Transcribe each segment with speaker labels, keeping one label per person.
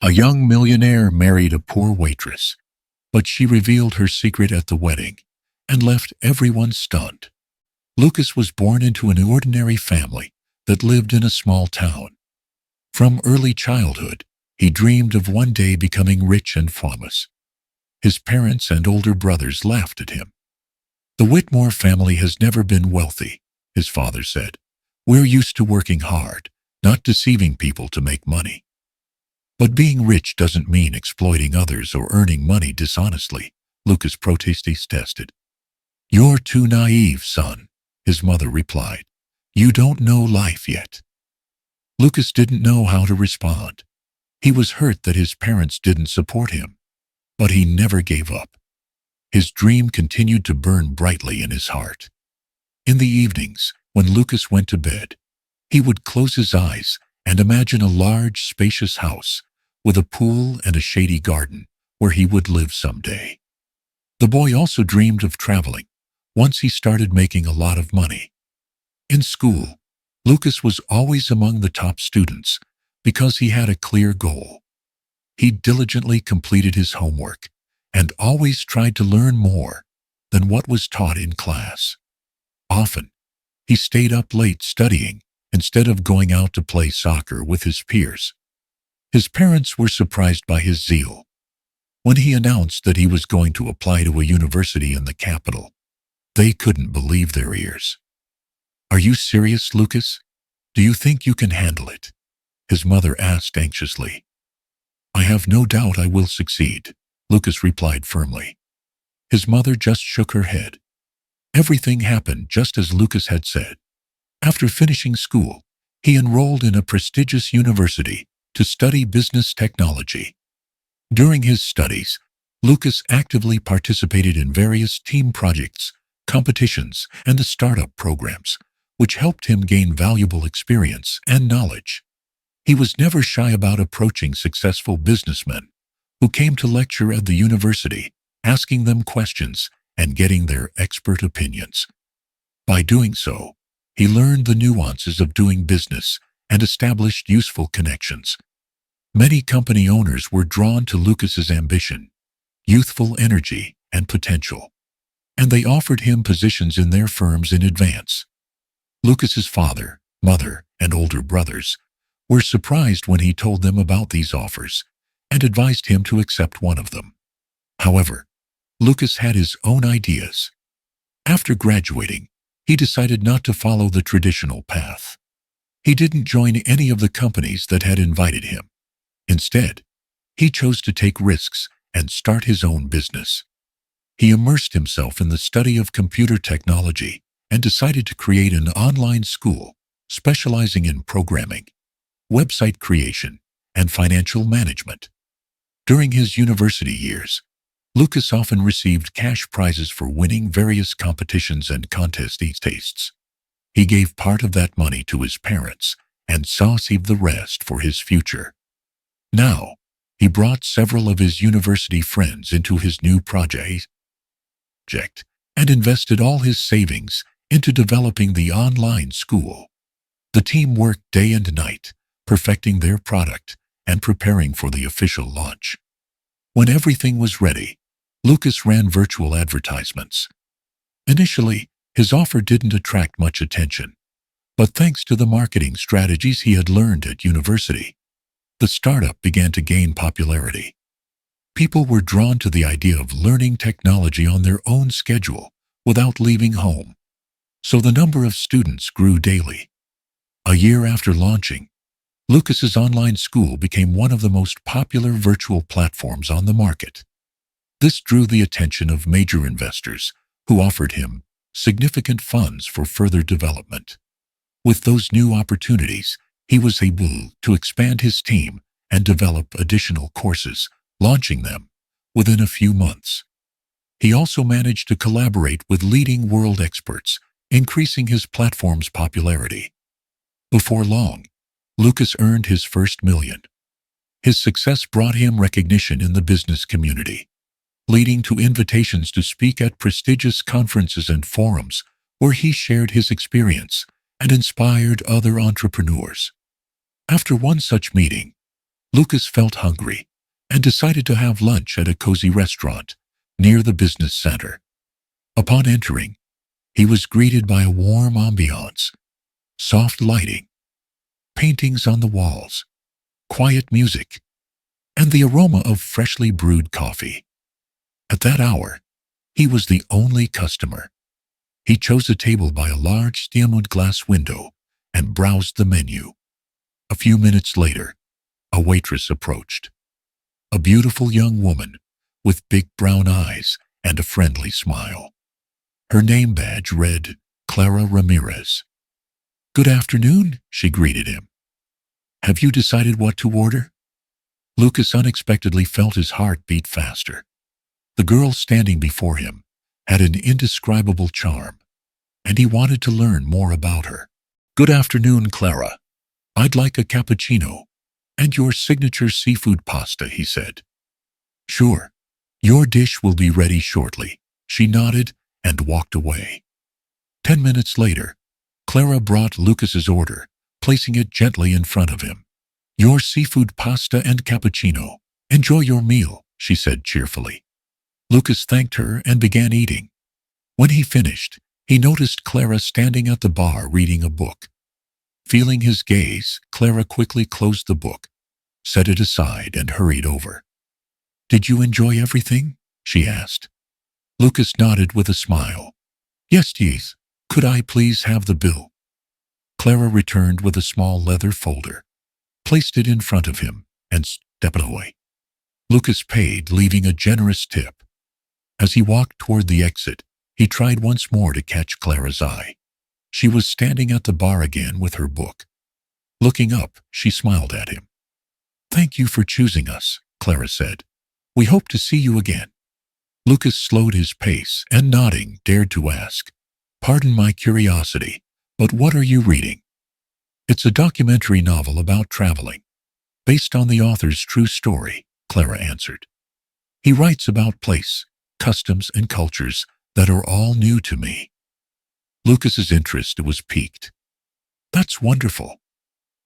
Speaker 1: A young millionaire married a poor waitress, but she revealed her secret at the wedding and left everyone stunned. Lucas was born into an ordinary family that lived in a small town. From early childhood, he dreamed of one day becoming rich and famous. His parents and older brothers laughed at him. "The Whitmore family has never been wealthy," his father said. "We're used to working hard, not deceiving people to make money." "But being rich doesn't mean exploiting others or earning money dishonestly," Lucas protested. "You're too naive, son," his mother replied. "You don't know life yet." Lucas didn't know how to respond. He was hurt that his parents didn't support him, but he never gave up. His dream continued to burn brightly in his heart. In the evenings, when Lucas went to bed, he would close his eyes and imagine a large, spacious house with a pool and a shady garden where he would live someday. The boy also dreamed of traveling once he started making a lot of money. In school, Lucas was always among the top students because he had a clear goal. He diligently completed his homework and always tried to learn more than what was taught in class. Often, he stayed up late studying instead of going out to play soccer with his peers. His parents were surprised by his zeal. When he announced that he was going to apply to a university in the capital, they couldn't believe their ears. "Are you serious, Lucas? Do you think you can handle it?" his mother asked anxiously. "I have no doubt I will succeed," Lucas replied firmly. His mother just shook her head. Everything happened just as Lucas had said. After finishing school, he enrolled in a prestigious university to study business technology. During his studies, Lucas actively participated in various team projects, competitions, and the startup programs, which helped him gain valuable experience and knowledge. He was never shy about approaching successful businessmen who came to lecture at the university, asking them questions and getting their expert opinions. By doing so, he learned the nuances of doing business and established useful connections. Many company owners were drawn to Lucas's ambition, youthful energy, and potential, and they offered him positions in their firms in advance. Lucas's father, mother, and older brothers were surprised when he told them about these offers and advised him to accept one of them. However, Lucas had his own ideas. After graduating, he decided not to follow the traditional path. He didn't join any of the companies that had invited him. Instead, he chose to take risks and start his own business. He immersed himself in the study of computer technology and decided to create an online school specializing in programming, website creation, and financial management. During his university years, Lucas often received cash prizes for winning various competitions and contests. He gave part of that money to his parents and saved the rest for his future. Now, he brought several of his university friends into his new project and invested all his savings into developing the online school. The team worked day and night, perfecting their product and preparing for the official launch. When everything was ready, Lucas ran virtual advertisements. Initially, his offer didn't attract much attention, but thanks to the marketing strategies he had learned at university, the startup began to gain popularity. People were drawn to the idea of learning technology on their own schedule without leaving home, so the number of students grew daily. A year after launching, Lucas's online school became one of the most popular virtual platforms on the market. This drew the attention of major investors who offered him significant funds for further development. With those new opportunities, he was able to expand his team and develop additional courses, launching them within a few months. He also managed to collaborate with leading world experts, increasing his platform's popularity. Before long, Lucas earned his first million. His success brought him recognition in the business community, leading to invitations to speak at prestigious conferences and forums where he shared his experience and inspired other entrepreneurs. After one such meeting, Lucas felt hungry and decided to have lunch at a cozy restaurant near the business center. Upon entering, he was greeted by a warm ambiance, soft lighting, paintings on the walls, quiet music, and the aroma of freshly brewed coffee. At that hour, he was the only customer. He chose a table by a large stained glass window and browsed the menu. A few minutes later, a waitress approached. A beautiful young woman with big brown eyes and a friendly smile. Her name badge read Clara Ramirez. "Good afternoon," she greeted him. "Have you decided what to order?" Lucas unexpectedly felt his heart beat faster. The girl standing before him had an indescribable charm, and he wanted to learn more about her. "Good afternoon, Clara. I'd like a cappuccino and your signature seafood pasta," he said. "Sure. Your dish will be ready shortly." She nodded and walked away. 10 minutes later, Clara brought Lucas's order, placing it gently in front of him. "Your seafood pasta and cappuccino. Enjoy your meal," she said cheerfully. Lucas thanked her and began eating. When he finished, he noticed Clara standing at the bar reading a book. Feeling his gaze, Clara quickly closed the book, set it aside, and hurried over. "Did you enjoy everything?" she asked. Lucas nodded with a smile. "Yes, yes. Could I please have the bill?" Clara returned with a small leather folder, placed it in front of him, and stepped away. Lucas paid, leaving a generous tip. As he walked toward the exit, he tried once more to catch Clara's eye. She was standing at the bar again with her book. Looking up, she smiled at him. "Thank you for choosing us," Clara said. "We hope to see you again." Lucas slowed his pace and, nodding, dared to ask, "Pardon my curiosity, but what are you reading?" "It's a documentary novel about traveling, based on the author's true story," Clara answered. "He writes about place, customs, and cultures that are all new to me." Lucas's interest was piqued. "That's wonderful.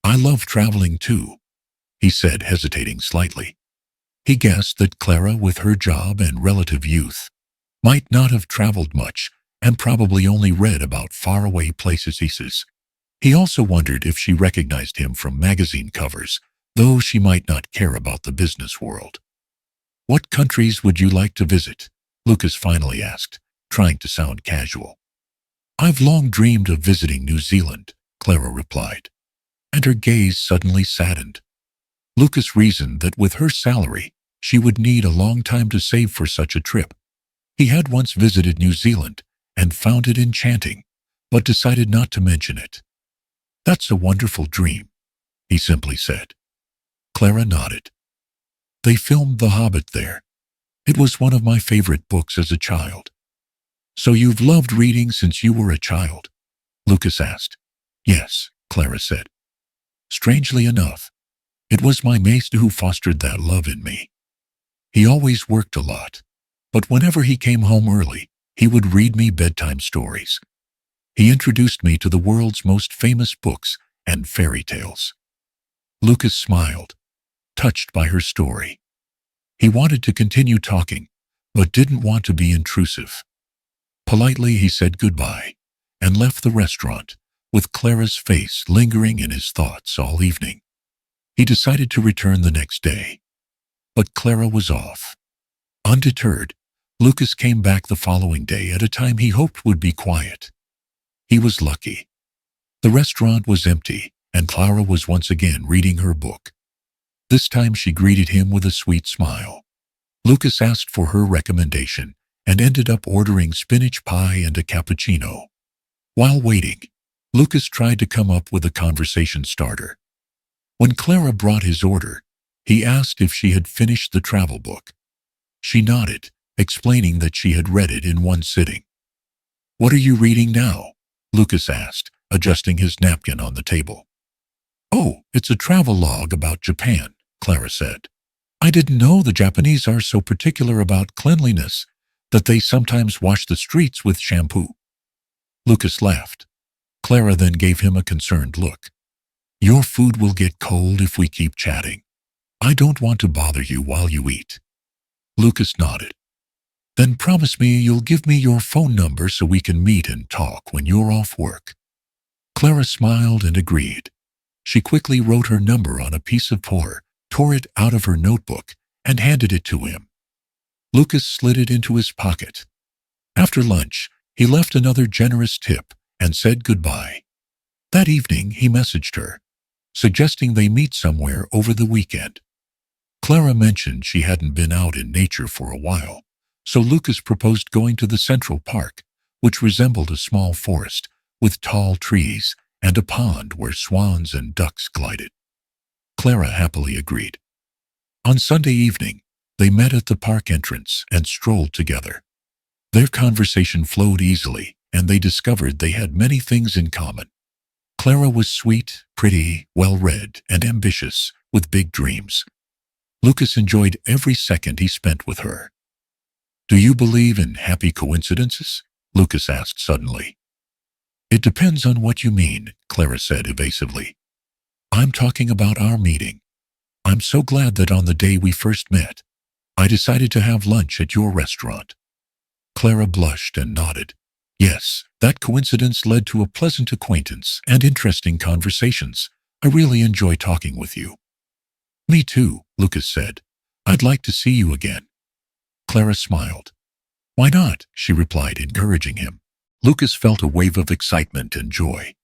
Speaker 1: I love traveling too," he said, hesitating slightly. He guessed that Clara, with her job and relative youth, might not have traveled much and probably only read about faraway places. He also wondered if she recognized him from magazine covers, though she might not care about the business world. "What countries would you like to visit?" Lucas finally asked, trying to sound casual. "I've long dreamed of visiting New Zealand," Clara replied, and her gaze suddenly saddened. Lucas reasoned that with her salary, she would need a long time to save for such a trip. He had once visited New Zealand and found it enchanting, but decided not to mention it. "That's a wonderful dream," he simply said. Clara nodded. "They filmed The Hobbit there. It was one of my favorite books as a child." "So you've loved reading since you were a child?" Lucas asked. "Yes," Clara said. "Strangely enough, it was my master who fostered that love in me. He always worked a lot, but whenever he came home early, he would read me bedtime stories. He introduced me to the world's most famous books and fairy tales." Lucas smiled, touched by her story. He wanted to continue talking, but didn't want to be intrusive. Politely, he said goodbye and left the restaurant, with Clara's face lingering in his thoughts all evening. He decided to return the next day, but Clara was off. Undeterred, Lucas came back the following day at a time he hoped would be quiet. He was lucky. The restaurant was empty, and Clara was once again reading her book. This time she greeted him with a sweet smile. Lucas asked for her recommendation and ended up ordering spinach pie and a cappuccino. While waiting, Lucas tried to come up with a conversation starter. When Clara brought his order, he asked if she had finished the travel book. She nodded, explaining that she had read it in one sitting. "What are you reading now?" Lucas asked, adjusting his napkin on the table. "Oh, it's a travel log about Japan," Clara said. "I didn't know the Japanese are so particular about cleanliness that they sometimes wash the streets with shampoo." Lucas laughed. Clara then gave him a concerned look. "Your food will get cold if we keep chatting. I don't want to bother you while you eat. Lucas nodded. Then promise me you'll give me your phone number so we can meet and talk when you're off work. Clara smiled and agreed. She quickly wrote her number on a piece of paper, tore it out of her notebook, and handed it to him. Lucas slid it into his pocket. After lunch, he left another generous tip and said goodbye. That evening, he messaged her, suggesting they meet somewhere over the weekend. Clara mentioned she hadn't been out in nature for a while, so Lucas proposed going to the Central Park, which resembled a small forest with tall trees and a pond where swans and ducks glided. Clara happily agreed. On Sunday evening, they met at the park entrance and strolled together. Their conversation flowed easily, and they discovered they had many things in common. Clara was sweet, pretty, well-read, and ambitious, with big dreams. Lucas enjoyed every second he spent with her. Do you believe in happy coincidences? Lucas asked suddenly. It depends on what you mean, Clara said evasively. I'm talking about our meeting. I'm so glad that on the day we first met, I decided to have lunch at your restaurant. Clara blushed and nodded. Yes, that coincidence led to a pleasant acquaintance and interesting conversations. I really enjoy talking with you. Me too, Lucas said. I'd like to see you again. Clara smiled. Why not? She replied, encouraging him. Lucas felt a wave of excitement and joy.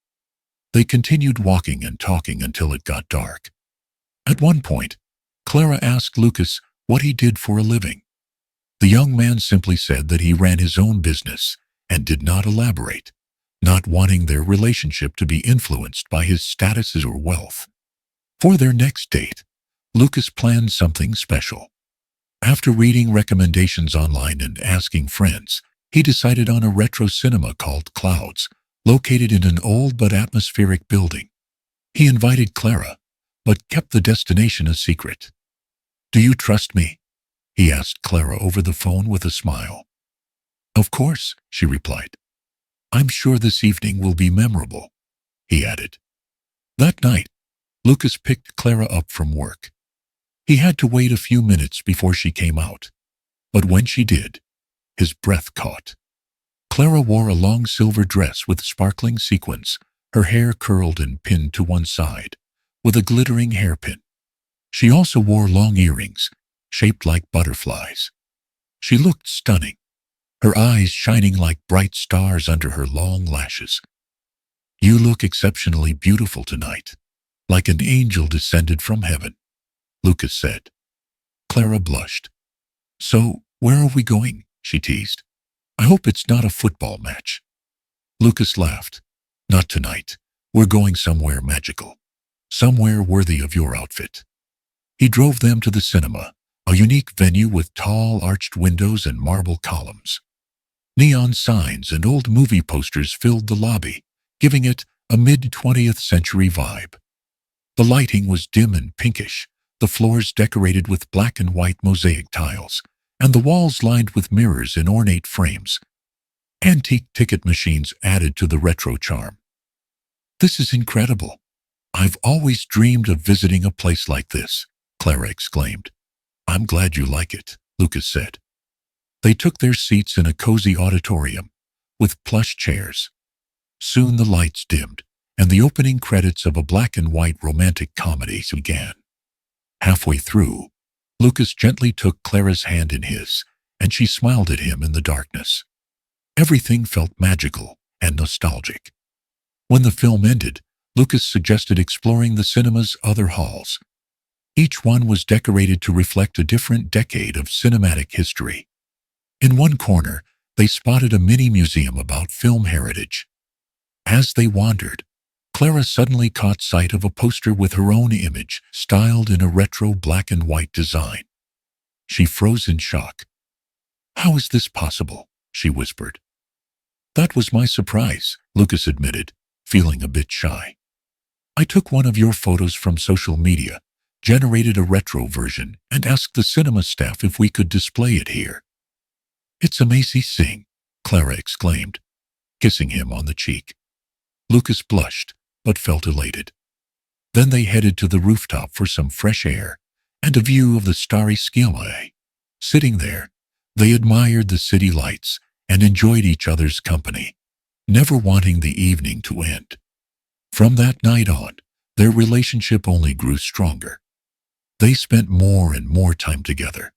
Speaker 1: They continued walking and talking until it got dark. At one point, Clara asked Lucas what he did for a living. The young man simply said that he ran his own business and did not elaborate, not wanting their relationship to be influenced by his status or wealth. For their next date, Lucas planned something special. After reading recommendations online and asking friends, he decided on a retro cinema called Clouds, located in an old but atmospheric building. He invited Clara, but kept the destination a secret. Do you trust me? He asked Clara over the phone with a smile. Of course, she replied. I'm sure this evening will be memorable, he added. That night, Lucas picked Clara up from work. He had to wait a few minutes before she came out, but when she did, his breath caught. Clara wore a long silver dress with sparkling sequins, her hair curled and pinned to one side, with a glittering hairpin. She also wore long earrings, shaped like butterflies. She looked stunning, her eyes shining like bright stars under her long lashes. You look exceptionally beautiful tonight, like an angel descended from heaven, Lucas said. Clara blushed. So, where are we going? She teased. I hope it's not a football match. Lucas laughed. Not tonight. We're going somewhere magical, somewhere worthy of your outfit. He drove them to the cinema, a unique venue with tall arched windows and marble columns. Neon signs and old movie posters filled the lobby, giving it a mid-20th century vibe. The lighting was dim and pinkish, the floors decorated with black and white mosaic tiles, and the walls lined with mirrors in ornate frames. Antique ticket machines added to the retro charm. This is incredible. I've always dreamed of visiting a place like this, Clara exclaimed. I'm glad you like it, Lucas said. They took their seats in a cozy auditorium with plush chairs. Soon the lights dimmed, and the opening credits of a black and white romantic comedy began. Halfway through, Lucas gently took Clara's hand in his, and she smiled at him in the darkness. Everything felt magical and nostalgic. When the film ended, Lucas suggested exploring the cinema's other halls. Each one was decorated to reflect a different decade of cinematic history. In one corner, they spotted a mini-museum about film heritage. As they wandered, Clara suddenly caught sight of a poster with her own image, styled in a retro black and white design. She froze in shock. How is this possible? She whispered. That was my surprise, Lucas admitted, feeling a bit shy. I took one of your photos from social media, generated a retro version, and asked the cinema staff if we could display it here. It's amazing, Clara exclaimed, kissing him on the cheek. Lucas blushed, but felt elated. Then they headed to the rooftop for some fresh air and a view of the starry sky. Sitting there, they admired the city lights and enjoyed each other's company, never wanting the evening to end. From that night on, their relationship only grew stronger. They spent more and more time together,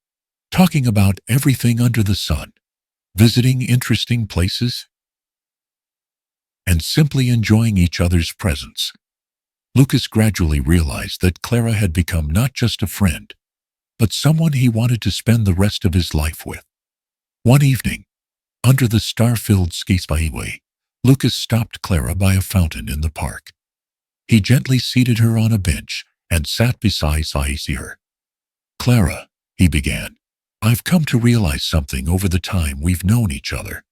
Speaker 1: talking about everything under the sun, visiting interesting places, and simply enjoying each other's presence. Lucas gradually realized that Clara had become not just a friend, but someone he wanted to spend the rest of his life with. One evening, under the star-filled skyway, Lucas stopped Clara by a fountain in the park. He gently seated her on a bench and sat beside her. "Clara," he began, "I've come to realize something over the time we've known each other."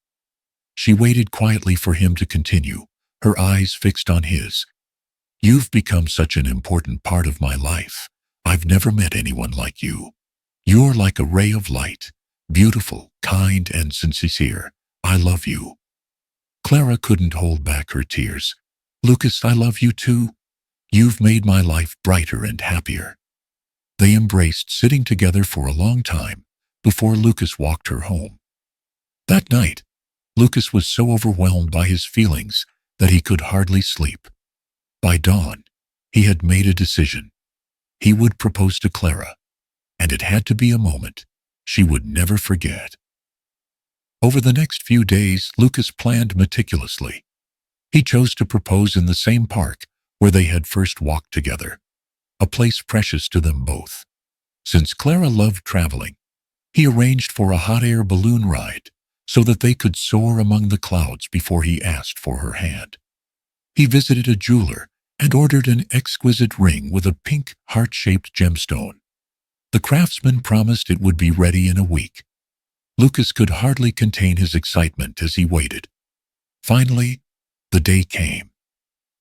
Speaker 1: She waited quietly for him to continue, her eyes fixed on his. "You've become such an important part of my life. I've never met anyone like you. You're like a ray of light, beautiful, kind, and sincere. I love you." Clara couldn't hold back her tears. "Lucas, I love you too. You've made my life brighter and happier." They embraced, sitting together for a long time before Lucas walked her home. That night, Lucas was so overwhelmed by his feelings that he could hardly sleep. By dawn, he had made a decision. He would propose to Clara, and it had to be a moment she would never forget. Over the next few days, Lucas planned meticulously. He chose to propose in the same park where they had first walked together, a place precious to them both. Since Clara loved traveling, he arranged for a hot air balloon ride so that they could soar among the clouds before he asked for her hand. He visited a jeweler and ordered an exquisite ring with a pink heart-shaped gemstone. The craftsman promised it would be ready in a week. Lucas could hardly contain his excitement as he waited. Finally, the day came.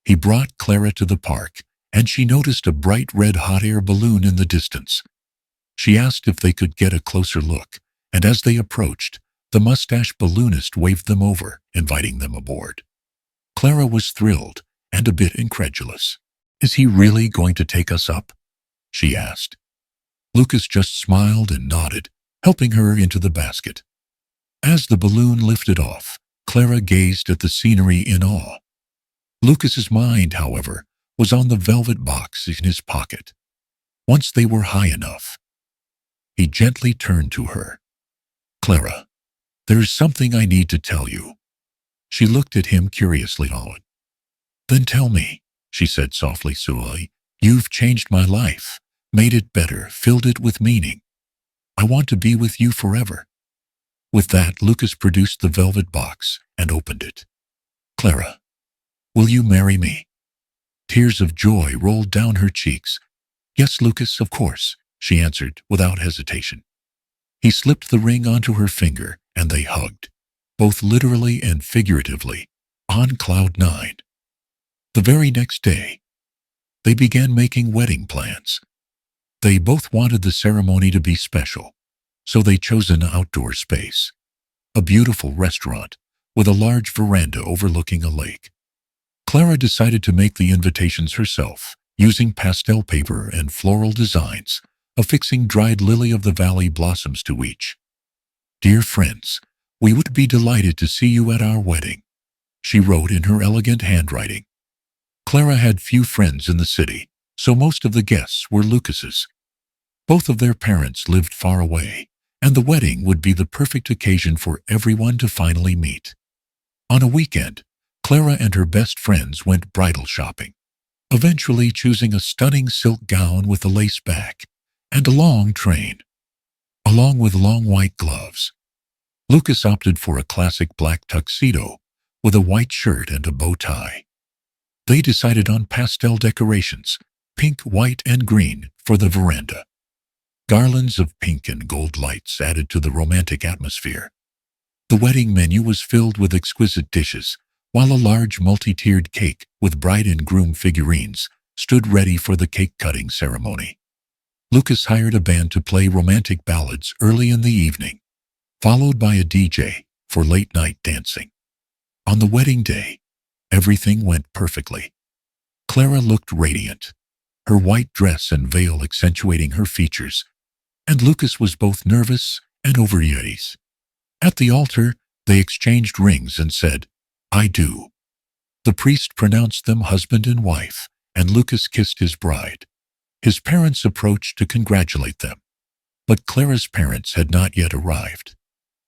Speaker 1: He brought Clara to the park, and she noticed a bright red hot air balloon in the distance. She asked if they could get a closer look, and as they approached, the mustache balloonist waved them over, inviting them aboard. Clara was thrilled and a bit incredulous. "Is he really going to take us up?" she asked. Lucas just smiled and nodded, helping her into the basket. As the balloon lifted off, Clara gazed at the scenery in awe. Lucas's mind, however, was on the velvet box in his pocket. Once they were high enough, he gently turned to her. "Clara, there's something I need to tell you." She looked at him curiously. "Then tell me," she said softly. "You've changed my life, made it better, filled it with meaning. I want to be with you forever." With that, Lucas produced the velvet box and opened it. "Clara, will you marry me?" Tears of joy rolled down her cheeks. "Yes, Lucas, of course," she answered without hesitation. He slipped the ring onto her finger, and they hugged, both literally and figuratively, on cloud nine. The very next day, they began making wedding plans. They both wanted the ceremony to be special, so they chose an outdoor space, a beautiful restaurant with a large veranda overlooking a lake. Clara decided to make the invitations herself, using pastel paper and floral designs, affixing dried lily-of-the-valley blossoms to each. "Dear friends, we would be delighted to see you at our wedding," she wrote in her elegant handwriting. Clara had few friends in the city, so most of the guests were Lucas's. Both of their parents lived far away, and the wedding would be the perfect occasion for everyone to finally meet. On a weekend, Clara and her best friends went bridal shopping, eventually choosing a stunning silk gown with a lace back and a long train, along with long white gloves. Lucas opted for a classic black tuxedo with a white shirt and a bow tie. They decided on pastel decorations, pink, white, and green, for the veranda. Garlands of pink and gold lights added to the romantic atmosphere. The wedding menu was filled with exquisite dishes, while a large multi-tiered cake with bride and groom figurines stood ready for the cake-cutting ceremony. Lucas hired a band to play romantic ballads early in the evening, followed by a DJ for late-night dancing. On the wedding day, everything went perfectly. Clara looked radiant, her white dress and veil accentuating her features, and Lucas was both nervous and over ease. At the altar, they exchanged rings and said, "I do." The priest pronounced them husband and wife, and Lucas kissed his bride. His parents approached to congratulate them, but Clara's parents had not yet arrived.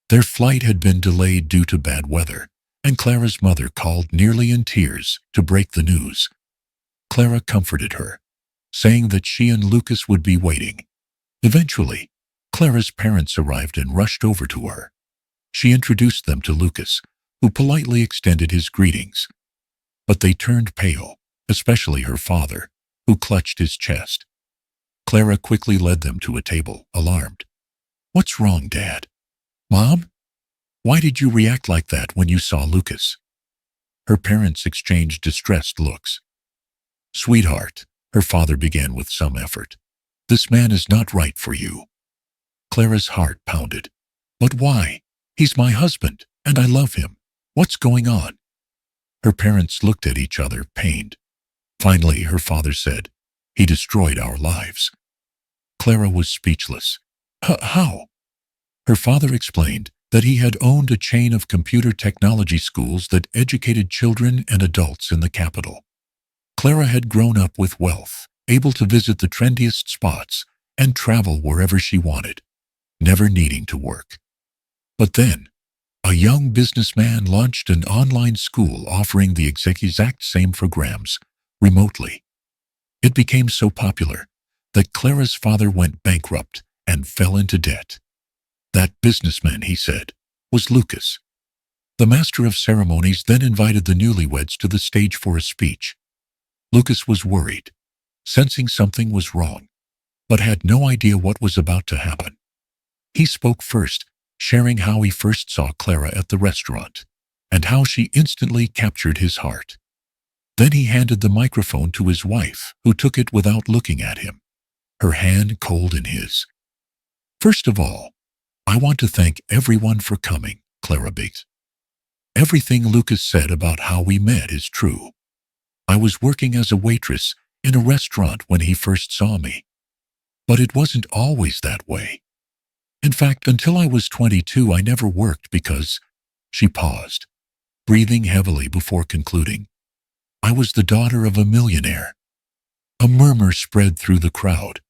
Speaker 1: Their flight had been delayed due to bad weather, and Clara's mother called nearly in tears to break the news. Clara comforted her, saying that she and Lucas would be waiting. Eventually, Clara's parents arrived and rushed over to her. She introduced them to Lucas, who politely extended his greetings. But they turned pale, especially her father, who clutched his chest. Clara quickly led them to a table, alarmed. "What's wrong, Dad? Mom? Why did you react like that when you saw Lucas?" Her parents exchanged distressed looks. "Sweetheart," her father began with some effort, "this man is not right for you." Clara's heart pounded. "But why? He's my husband, and I love him. What's going on?" Her parents looked at each other, pained. Finally, her father said, "He destroyed our lives." Clara was speechless. How?" Her father explained that he had owned a chain of computer technology schools that educated children and adults in the capital. Clara had grown up with wealth, able to visit the trendiest spots and travel wherever she wanted, never needing to work. But then, a young businessman launched an online school offering the exact same programs, remotely. It became so popular that Clara's father went bankrupt and fell into debt. That businessman, he said, was Lucas. The master of ceremonies then invited the newlyweds to the stage for a speech. Lucas was worried, sensing something was wrong, but had no idea what was about to happen. He spoke first, sharing how he first saw Clara at the restaurant, and how she instantly captured his heart. Then he handed the microphone to his wife, who took it without looking at him, her hand cold in his. "First of all, I want to thank everyone for coming," Clara begged. "Everything Lucas said about how we met is true. I was working as a waitress in a restaurant when he first saw me. But it wasn't always that way. In fact, until I was 22, I never worked because—" She paused, breathing heavily before concluding, "I was the daughter of a millionaire." A murmur spread through the crowd.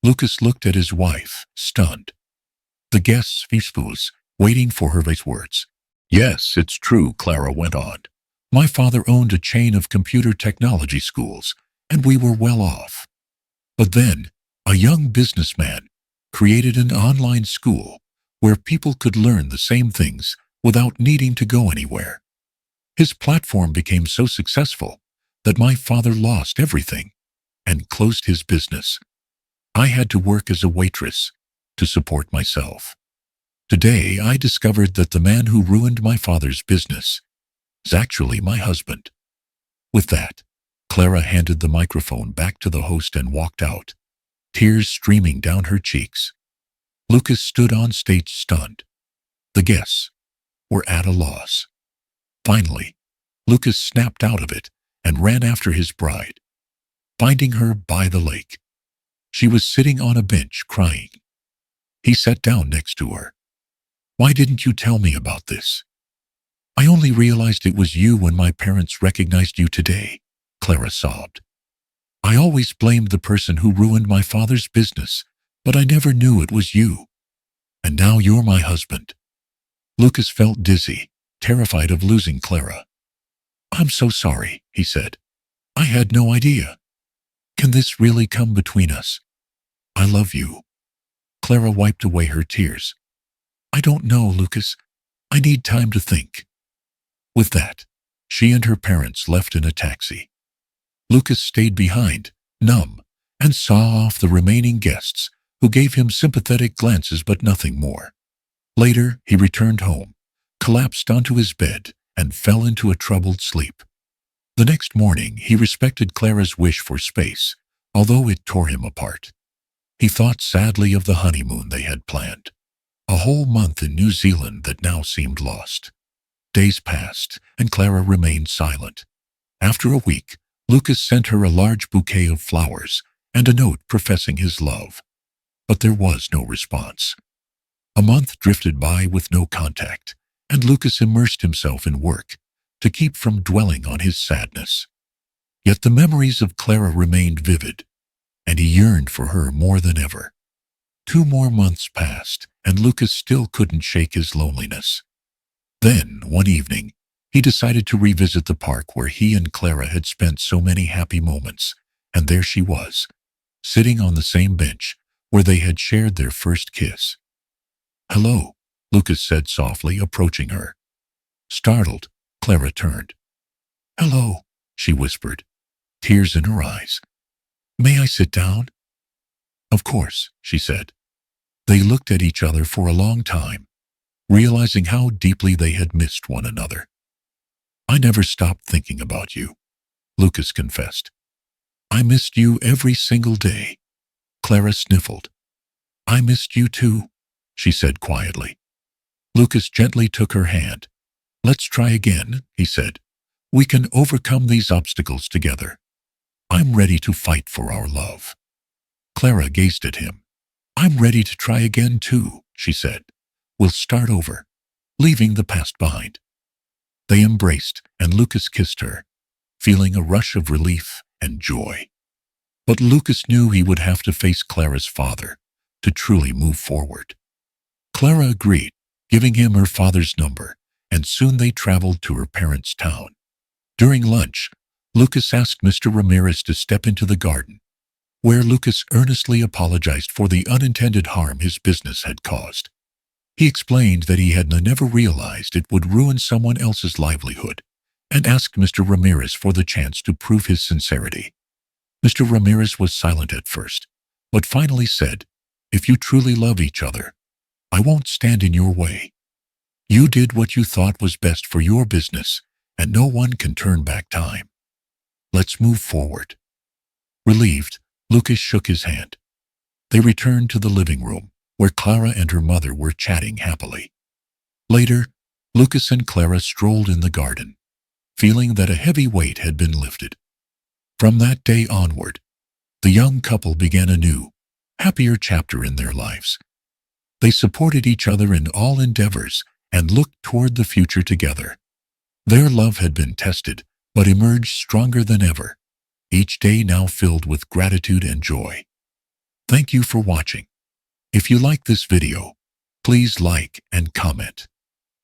Speaker 1: Lucas looked at his wife, stunned. The guests fused, waiting for her words. "Yes, it's true," Clara went on. "My father owned a chain of computer technology schools, and we were well off. But then, a young businessman created an online school where people could learn the same things without needing to go anywhere. His platform became so successful that my father lost everything and closed his business. I had to work as a waitress to support myself. Today, I discovered that the man who ruined my father's business is actually my husband." With that, Clara handed the microphone back to the host and walked out, tears streaming down her cheeks. Lucas stood on stage stunned. The guests were at a loss. Finally, Lucas snapped out of it and ran after his bride, finding her by the lake. She was sitting on a bench crying. He sat down next to her. "Why didn't you tell me about this?" "I only realized it was you when my parents recognized you today," Clara sobbed. "I always blamed the person who ruined my father's business, but I never knew it was you. And now you're my husband." Lucas felt dizzy, terrified of losing Clara. "I'm so sorry," he said. "I had no idea. Can this really come between us? I love you." Clara wiped away her tears. "I don't know, Lucas. I need time to think." With that, she and her parents left in a taxi. Lucas stayed behind, numb, and saw off the remaining guests, who gave him sympathetic glances but nothing more. Later, he returned home, collapsed onto his bed, and fell into a troubled sleep. The next morning, he respected Clara's wish for space, although it tore him apart. He thought sadly of the honeymoon they had planned, a whole month in New Zealand that now seemed lost. Days passed, and Clara remained silent. After a week, Lucas sent her a large bouquet of flowers and a note professing his love, but there was no response. A month drifted by with no contact, and Lucas immersed himself in work to keep from dwelling on his sadness. Yet the memories of Clara remained vivid, and he yearned for her more than ever. 2 more months passed, and Lucas still couldn't shake his loneliness. Then, one evening, he decided to revisit the park where he and Clara had spent so many happy moments, and there she was, sitting on the same bench where they had shared their first kiss. "Hello," Lucas said softly, approaching her. Startled, Clara turned. "Hello," she whispered, tears in her eyes. "May I sit down?" "Of course," she said. They looked at each other for a long time, realizing how deeply they had missed one another. "I never stopped thinking about you," Lucas confessed. "I missed you every single day." Clara sniffled. "I missed you too," she said quietly. Lucas gently took her hand. "Let's try again," he said. "We can overcome these obstacles together. I'm ready to fight for our love." Clara gazed at him. "I'm ready to try again too," she said. "We'll start over, leaving the past behind." They embraced, and Lucas kissed her, feeling a rush of relief and joy. But Lucas knew he would have to face Clara's father to truly move forward. Clara agreed, giving him her father's number, and soon they traveled to her parents' town. During lunch, Lucas asked Mr. Ramirez to step into the garden, where Lucas earnestly apologized for the unintended harm his business had caused. He explained that he had never realized it would ruin someone else's livelihood, and asked Mr. Ramirez for the chance to prove his sincerity. Mr. Ramirez was silent at first, but finally said, "If you truly love each other, I won't stand in your way. You did what you thought was best for your business, and no one can turn back time. Let's move forward." Relieved, Lucas shook his hand. They returned to the living room, where Clara and her mother were chatting happily. Later, Lucas and Clara strolled in the garden, feeling that a heavy weight had been lifted. From that day onward, the young couple began a new, happier chapter in their lives. They supported each other in all endeavors and looked toward the future together. Their love had been tested, but emerged stronger than ever, each day now filled with gratitude and joy. Thank you for watching. If you like this video, please like and comment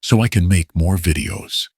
Speaker 1: so I can make more videos.